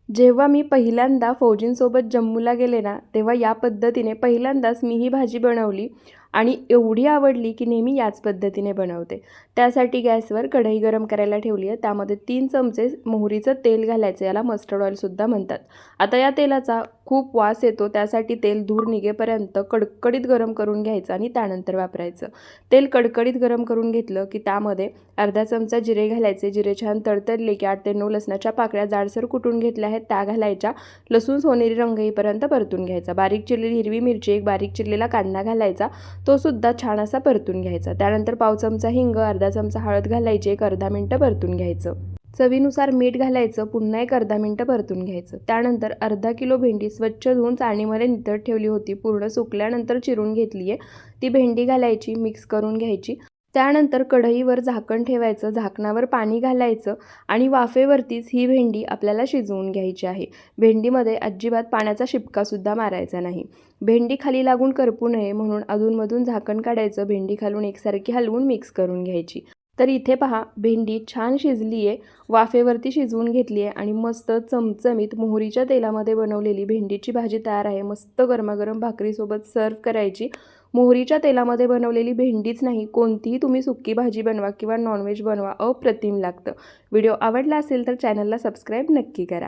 जेव्हा मी पहिल्यांदा फौजींसोबत जम्मूला गेले ना, तेव्हा या पद्धतीने पहिल्यांदाच मी ही भाजी बनवली आणि एवढी आवडली की नेहमी याच पद्धतीने बनवते. त्यासाठी गॅसवर कढई गरम करायला ठेवली आहे. त्यामध्ये 3 चमचे मोहरीचं तेल घालायचं, याला मस्टर्ड ऑइलसुद्धा म्हणतात. आता या तेलाचा खूप वास येतो, त्यासाठी तेल धूर निघेपर्यंत कडकडीत गरम करून घ्यायचं आणि त्यानंतर वापरायचं. तेल कडकडीत गरम करून घेतलं की त्यामध्ये अर्धा चमचा जिरे घालायचे. जिरे छान तडतडले की 8 ते 9 लसणाच्या पाकळ्या जाडसर कुटून घेतल्या आहेत त्या घालायच्या. लसूण सोनेरी रंग येईपर्यंत परतून घ्यायचा. बारीक चिरलेली हिरवी मिरची, एक बारीक चिरलेला कांदा घालायचा, तो सुद्धा छान असा परतून घ्यायचा. त्यानंतर पाव चमचा हिंग, अर्धा चमचा हळद घालायची, एक अर्धा मिनिटं परतून घ्यायचं. चवीनुसार मीठ घालायचं, पुन्हा एक अर्धा मिनिटं परतून घ्यायचं. त्यानंतर अर्धा किलो भेंडी स्वच्छ धुवून चाळणीमध्ये नितळत ठेवली होती, पूर्ण सुकल्यानंतर चिरून घेतली आहे. ती भेंडी घालायची, मिक्स करून घ्यायची. त्यानंतर कढईवर झाकण ठेवायचं, झाकणावर पाणी घालायचं आणि वाफेवरतीच ही भेंडी आपल्याला शिजवून घ्यायची आहे. भेंडीमध्ये अजिबात पाण्याचा शिपकासुद्धा मारायचा नाही. भेंडी खाली लागून करपू नये म्हणून अधूनमधून झाकण काढायचं, भेंडी खालून एकसारखी हलवून मिक्स करून घ्यायची. तर इथे पहा, भेंडी छान शिजली आहे, वाफेवरती शिजवून घेतली आहे आणि मस्त चमचमीत मोहरीच्या तेलामध्ये बनवलेली भेंडीची भाजी तयार आहे. मस्त गरमागरम भाकरीसोबत सर्व्ह करायची. मोहरीच्या तेलामध्ये बनवलेली भेंडीच नाही, कोणतीही तुम्ही सुक्की भाजी बनवा किंवा नॉनव्हेज बनवा, अप्रतिम लागतं. व्हिडिओ आवडला असेल तर चॅनलला सबस्क्राईब नक्की करा.